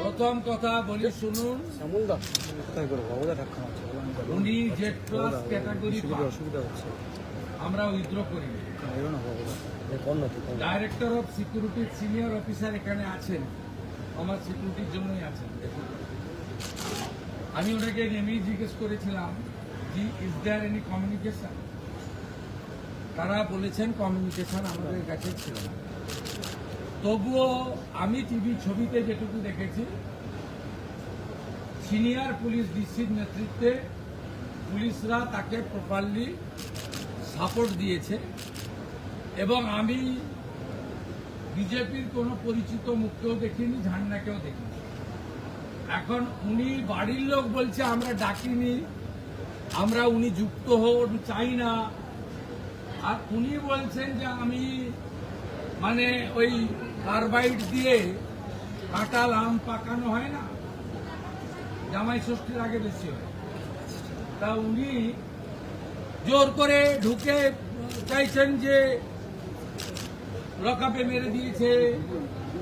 প্রথম কথা বলি শুনুন, উনি জেড প্লাস ক্যাটাগরি অসুবিধা হচ্ছে, আমরা উইথড্র করি। Director of security senior officer এখানে আছেন, আমার সিকিউরিটির জন্যই আছেন। আমি ওনাকে নেমেই জিজ্ঞেস করেছিলাম জি ইজ দেয়ার এনি কমিউনিকেশন। তারা বলেছেন কমিউনিকেশন আমাদের কাছে ছিল না। তবুও আমি টিভি ছবিতে যেটুকু দেখেছি, সিনিয়র পুলিশ ডিসির নেতৃত্বে পুলিশরা তাকে প্রপারলি সাপোর্ট দিয়েছে এবং আমি বিজেপির কোনো পরিচিত মুখকেও দেখিনি, ঝান্ডাকেও দেখিনি। এখন উনি বাড়ির লোক বলছে আমরা ডাকিনি, আমরা উনি যুক্ত হন চাই না, আর উনি বলছেন যে আমি মানে ওই কার্বাইড দিয়ে কাঁঠাল আম পাকানো হয় না, জামাই ষষ্ঠীর আগে বেশি হয়, তা উনি জোর করে ঢুকে চাইছেন যে লকআপে মেরে দিয়েছে,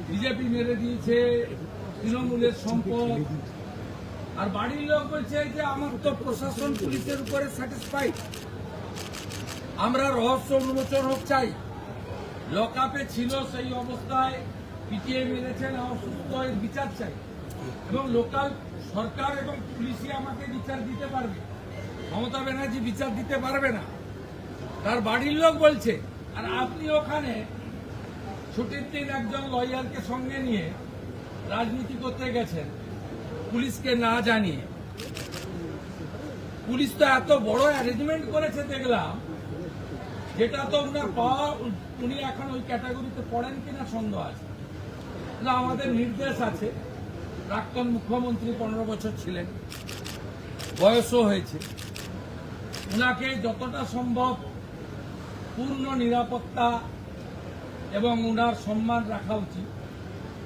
বিজেপি মেরে দিয়েছে, তৃণমূলের সম্পদ। আর বাড়ির লোক বলছে যে আমার তো প্রশাসন পুলিশের উপরে স্যাটিসফাইড, আমরা রহস্য উন্মোচন হোক চাই। লকআপে ছিল সেই অবস্থায় পিটিয়ে মেরেছেন, অসুস্থ এর বিচার চাই এবং লোকাল সরকার এবং পুলিশই আমাকে বিচার দিতে পারবে, মমতা ব্যানার্জি বিচার দিতে পারবে না, তার বাড়ির লোক বলছে। আর আপনি ওখানে ছুটির দিন একজন লয়ারকে সঙ্গে নিয়ে রাজনীতি করতে গেছেন পুলিশকে না জানিয়ে। পুলিশ তো এত বড় অ্যারেঞ্জমেন্ট করেছে দেখলাম, যেটা তো উনার পাওয়া, উনি এখন ওই ক্যাটাগরিতে পড়েন কিনা সন্দেহ আছে। আমাদের নির্দেশ আছে, প্রাক্তন মুখ্যমন্ত্রী 15 বছর ছিলেন, বয়সও হয়েছে, উনাকে যতটা সম্ভব পূর্ণ নিরাপত্তা এবং উনার সম্মান রাখা উচিত।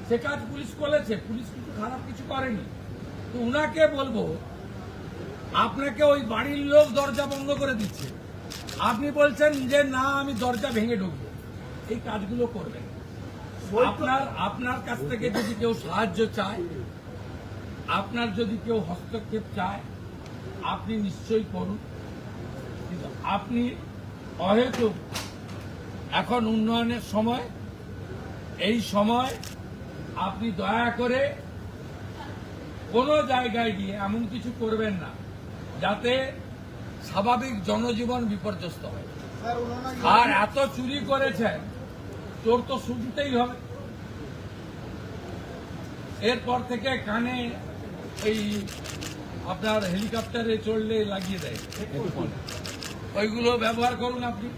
সে কাজ পুলিশ করেছে, পুলিশ কিছু খারাপ কিছু করেনি। তো উনাকে বলবো, আপনাকে ওই বাড়ির লোক দরজা বন্ধ করে দিচ্ছে, আপনি বলছেন যে না আমি দরজা ভেঙে ঢুকবো, এই কাজগুলো করবেন। আপনার কাছ থেকে যদি কেউ সাহায্য চায়, আপনার যদি কেউ হস্তক্ষেপ চায়, আপনি নিশ্চয়ই করুন, কিন্তু আপনি অহেতুক এখন উন্নয়নের সময়, এই সময় আপনি দয়া করে কোনো জায়গায় গিয়ে এমন কিছু করবেন না যাতে স্বাভাবিক জনজীবন বিপর্যস্ত হয়। আর এত চুরি করেছেন, চোর তো শুনতেই হবে। এরপর থেকে কানে এই আপনার হেলিকপ্টারে চড়লে লাগিয়ে দেয়, ওইগুলো ব্যবহার করুন আপনি,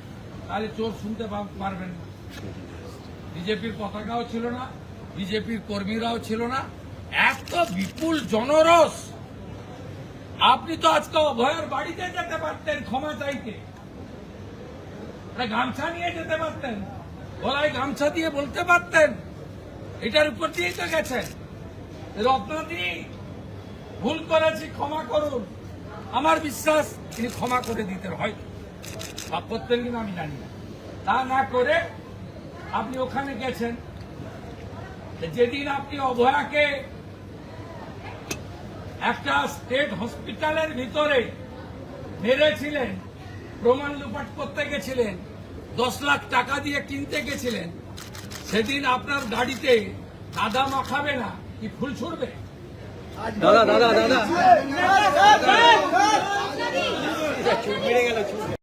তাহলে চোর শুনতে পারবেন না। বিজেপির পতাকাও ছিল না, বিজেপির কর্মীরাও ছিল না, এত বিপুল জনরস। আপনি তো আজকে অভয়ের বাড়িতে যেতে পারতেন ক্ষমা চাইতে, গামছা নিয়ে যেতে পারতেন, গলায় গামছা দিয়ে বলতে পারতেন এটার উপর দিয়েই তো গেছেন রত্নাদি ভুল করেছি ক্ষমা করুন। আমার বিশ্বাস তিনি ক্ষমা করে দিতেন, হয়তো পাপ করতেন কিনা আমি জানি না। তা না করে আপনি ওখানে গেছেন। যেদিন আপনি অভয়াকে একটা স্টেট হসপিটালের ভিতরে মেরেছিলেন, প্রমাণ লুপাট করতে গেছিলেন, 10 লাখ টাকা দিয়ে কিনতে গেছিলেন, সেদিন আপনার গাড়িতে কাদা মাখাবে না কি ফুল ছুড়বে? দাদা দাদা দাদা